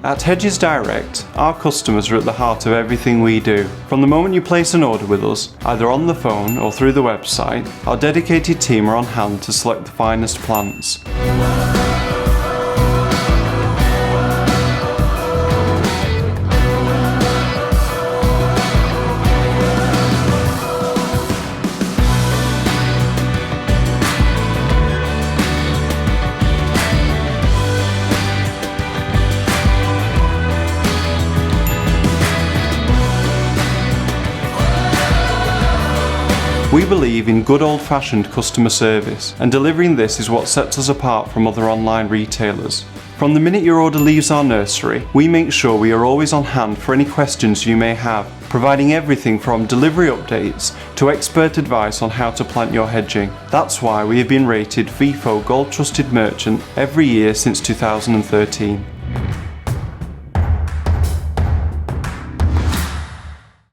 At Hedges Direct, our customers are at the heart of everything we do. From the moment you place an order with us, either on the phone or through the website, our dedicated team are on hand to select the finest plants. We believe in good old-fashioned customer service, and delivering this is what sets us apart from other online retailers. From the minute your order leaves our nursery, we make sure we are always on hand for any questions you may have, providing everything from delivery updates to expert advice on how to plant your hedging. That's why we have been rated FIFO Gold Trusted Merchant every year since 2013.